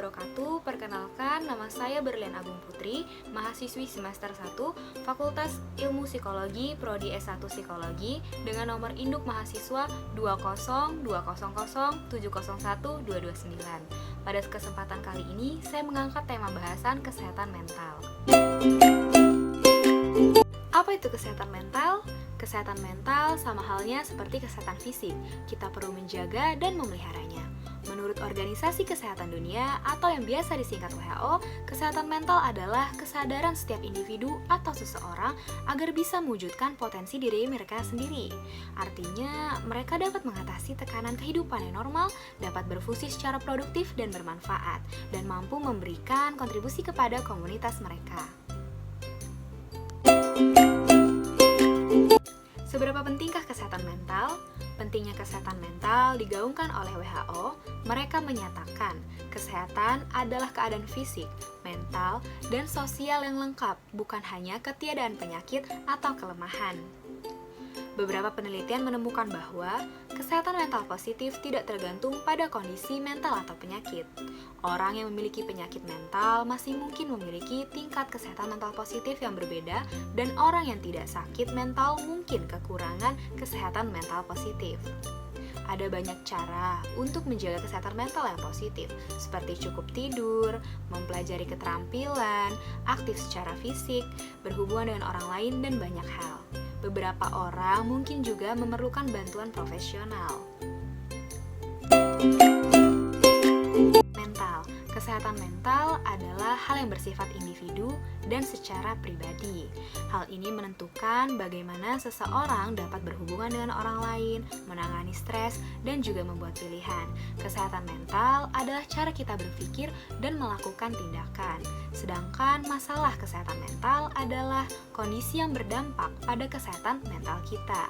wabarakatuh. Perkenalkan, nama saya Berlian Agung Putri, mahasiswi semester 1, Fakultas Ilmu Psikologi, Prodi S1 Psikologi, dengan nomor induk mahasiswa 20200701229. Pada kesempatan kali ini, saya mengangkat tema bahasan kesehatan mental. Apa itu kesehatan mental? Kesehatan mental sama halnya seperti kesehatan fisik. Kita perlu menjaga dan memeliharanya. Menurut Organisasi Kesehatan Dunia atau yang biasa disingkat WHO, kesehatan mental adalah kesadaran setiap individu atau seseorang agar bisa mewujudkan potensi diri mereka sendiri. Artinya, mereka dapat mengatasi tekanan kehidupan yang normal, dapat berfungsi secara produktif dan bermanfaat, dan mampu memberikan kontribusi kepada komunitas mereka. Seberapa pentingkah kesehatan mental? Pentingnya kesehatan mental digaungkan oleh WHO. Mereka menyatakan kesehatan adalah keadaan fisik, mental, dan sosial yang lengkap, bukan hanya ketiadaan penyakit atau kelemahan. Beberapa penelitian menemukan bahwa kesehatan mental positif tidak tergantung pada kondisi mental atau penyakit. Orang yang memiliki penyakit mental masih mungkin memiliki tingkat kesehatan mental positif yang berbeda, dan orang yang tidak sakit mental mungkin kekurangan kesehatan mental positif. Ada banyak cara untuk menjaga kesehatan mental yang positif, seperti cukup tidur, mempelajari keterampilan, aktif secara fisik, berhubungan dengan orang lain, dan banyak hal. Beberapa orang mungkin juga memerlukan bantuan profesional. Mental. Kesehatan mental adalah hal yang bersifat individu dan secara pribadi. Hal ini menentukan bagaimana seseorang dapat berhubungan dengan orang lain, menangani stres, dan juga membuat pilihan. Kesehatan mental adalah cara kita berpikir dan melakukan tindakan. Sedangkan masalah kesehatan mental adalah kondisi yang berdampak pada kesehatan mental kita.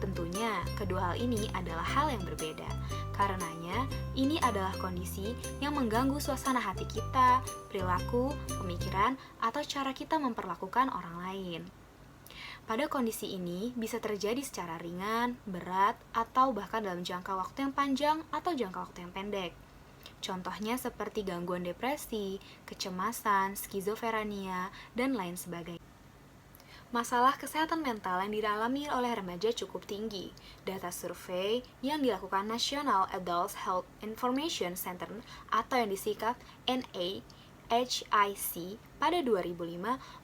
Tentunya, kedua hal ini adalah hal yang berbeda. Karenanya, ini adalah kondisi yang mengganggu suasana hati kita, perilaku, pemikiran, atau cara kita memperlakukan orang lain. Pada kondisi ini bisa terjadi secara ringan, berat, atau bahkan dalam jangka waktu yang panjang atau jangka waktu yang pendek. Contohnya seperti gangguan depresi, kecemasan, skizofrenia, dan lain sebagainya. Masalah kesehatan mental yang dialami oleh remaja cukup tinggi. Data survei yang dilakukan National Adult Health Information Center atau yang disingkat NAHIC pada 2005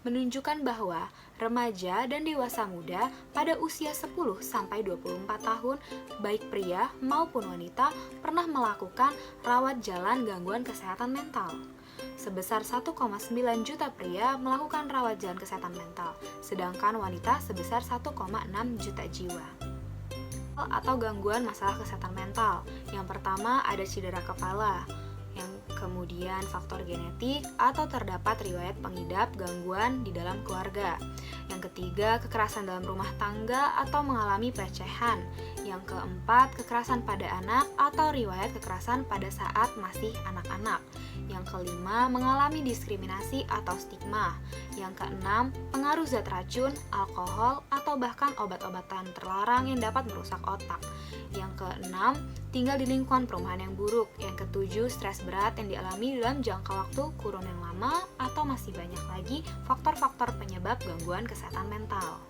menunjukkan bahwa remaja dan dewasa muda pada usia 10 sampai 24 tahun, baik pria maupun wanita, pernah melakukan rawat jalan gangguan kesehatan mental. Sebesar 1,9 juta pria melakukan rawat jalan kesehatan mental, sedangkan wanita sebesar 1,6 juta jiwa. Atau gangguan masalah kesehatan mental. Yang pertama ada cedera kepala, yang kemudian faktor genetik atau terdapat riwayat pengidap gangguan di dalam keluarga. Yang ketiga, kekerasan dalam rumah tangga atau mengalami pelecehan. Yang keempat, kekerasan pada anak atau riwayat kekerasan pada saat masih anak-anak. Yang kelima, mengalami diskriminasi atau stigma. Yang keenam, pengaruh zat racun, alkohol, atau bahkan obat-obatan terlarang yang dapat merusak otak. Yang keenam, tinggal di lingkungan perumahan yang buruk. Yang ketujuh, stres berat yang dialami dalam jangka waktu kurun yang lama, atau masih banyak lagi faktor-faktor penyebab gangguan kesehatan mental.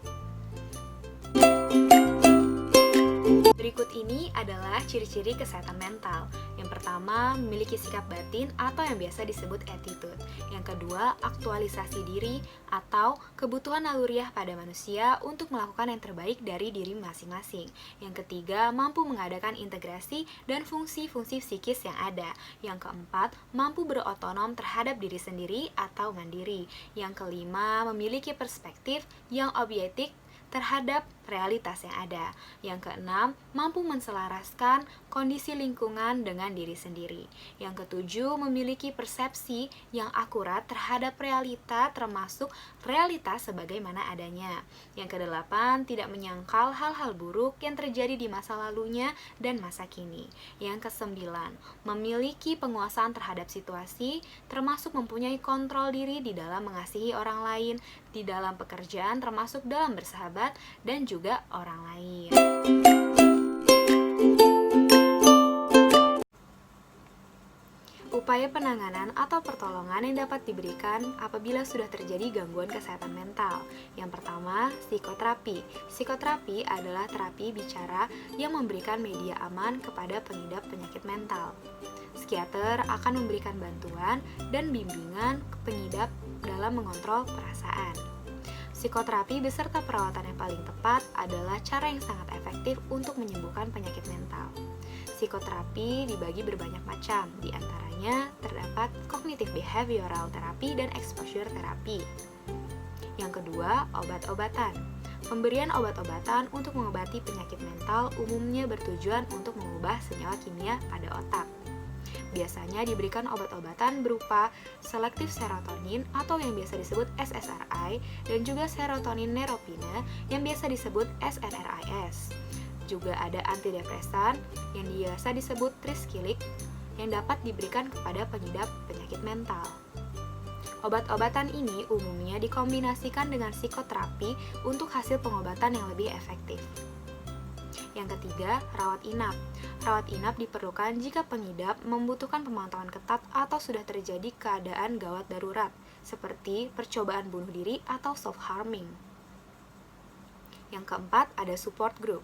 Berikut ini adalah ciri-ciri kesehatan mental. Yang pertama, memiliki sikap batin atau yang biasa disebut attitude. Yang kedua, aktualisasi diri atau kebutuhan naluriah pada manusia untuk melakukan yang terbaik dari diri masing-masing. Yang ketiga, mampu mengadakan integrasi dan fungsi-fungsi psikis yang ada. Yang keempat, mampu berotonom terhadap diri sendiri atau mandiri. Yang kelima, memiliki perspektif yang objektif terhadap realitas yang ada. Yang keenam, mampu menselaraskan kondisi lingkungan dengan diri sendiri. Yang ketujuh, memiliki persepsi yang akurat terhadap realita, termasuk realitas sebagaimana adanya. Yang kedelapan, tidak menyangkal hal-hal buruk yang terjadi di masa lalunya dan masa kini. Yang kesembilan, memiliki penguasaan terhadap situasi, termasuk mempunyai kontrol diri di dalam mengasihi orang lain, di dalam pekerjaan, termasuk dalam bersahabat, dan juga orang lain. Upaya penanganan atau pertolongan yang dapat diberikan apabila sudah terjadi gangguan kesehatan mental. Yang pertama, psikoterapi. Psikoterapi adalah terapi bicara yang memberikan media aman kepada pengidap penyakit mental. Psikiater akan memberikan bantuan dan bimbingan ke pengidap dalam mengontrol perasaan. Psikoterapi beserta perawatan yang paling tepat adalah cara yang sangat efektif untuk menyembuhkan penyakit mental. Psikoterapi dibagi berbanyak macam, di antaranya terdapat cognitive behavioral therapy dan exposure therapy. Yang kedua, obat-obatan. Pemberian obat-obatan untuk mengobati penyakit mental umumnya bertujuan untuk mengubah senyawa kimia pada otak. Biasanya diberikan obat-obatan berupa selektif serotonin atau yang biasa disebut SSRI dan juga serotonin neropine yang biasa disebut SNRIs. Juga ada antidepresan yang biasa disebut triskilik yang dapat diberikan kepada pengidap penyakit mental. Obat-obatan ini umumnya dikombinasikan dengan psikoterapi untuk hasil pengobatan yang lebih efektif. Yang ketiga, rawat inap. Rawat inap diperlukan jika pengidap membutuhkan pemantauan ketat atau sudah terjadi keadaan gawat darurat, seperti percobaan bunuh diri atau self-harming. Yang keempat, ada support group.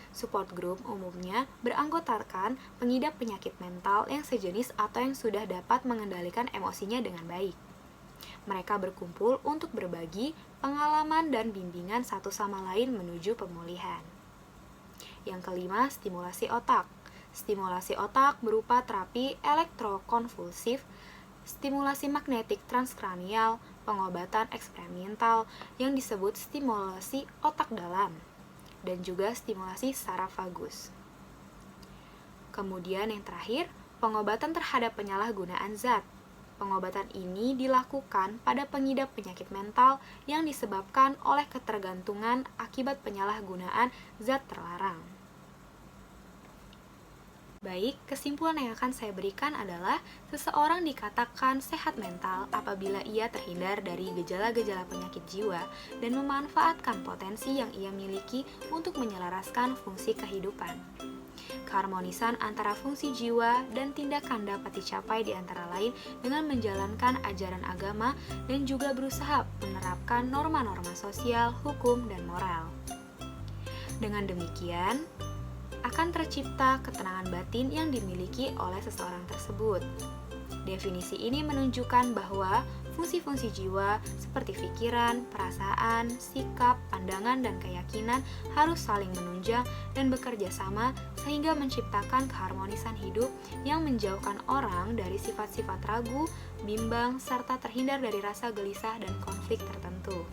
Support group umumnya beranggotakan pengidap penyakit mental yang sejenis atau yang sudah dapat mengendalikan emosinya dengan baik. Mereka berkumpul untuk berbagi pengalaman dan bimbingan satu sama lain menuju pemulihan. Yang kelima, stimulasi otak. Stimulasi otak berupa terapi elektrokonvulsif, stimulasi magnetik transkranial, pengobatan eksperimental yang disebut stimulasi otak dalam, dan juga stimulasi saraf-vagus. Kemudian yang terakhir, pengobatan terhadap penyalahgunaan zat. Pengobatan ini dilakukan pada pengidap penyakit mental yang disebabkan oleh ketergantungan akibat penyalahgunaan zat terlarang. Baik, kesimpulan yang akan saya berikan adalah seseorang dikatakan sehat mental apabila ia terhindar dari gejala-gejala penyakit jiwa dan memanfaatkan potensi yang ia miliki untuk menyelaraskan fungsi kehidupan. Keharmonisan antara fungsi jiwa dan tindakan dapat dicapai di antara lain dengan menjalankan ajaran agama dan juga berusaha menerapkan norma-norma sosial, hukum, dan moral. Dengan demikian, akan tercipta ketenangan batin yang dimiliki oleh seseorang tersebut. Definisi ini menunjukkan bahwa fungsi-fungsi jiwa seperti pikiran, perasaan, sikap, pandangan, dan keyakinan harus saling menunjang dan bekerja sama sehingga menciptakan keharmonisan hidup yang menjauhkan orang dari sifat-sifat ragu, bimbang, serta terhindar dari rasa gelisah dan konflik tertentu.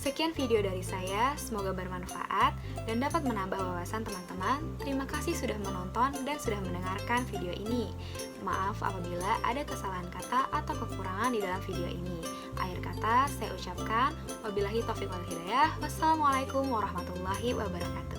Sekian video dari saya, semoga bermanfaat dan dapat menambah wawasan teman-teman. Terima kasih sudah menonton dan sudah mendengarkan video ini. Maaf apabila ada kesalahan kata atau kekurangan di dalam video ini. Akhir kata, saya ucapkan wabillahi taufiq wal hidayah. Wassalamualaikum warahmatullahi wabarakatuh.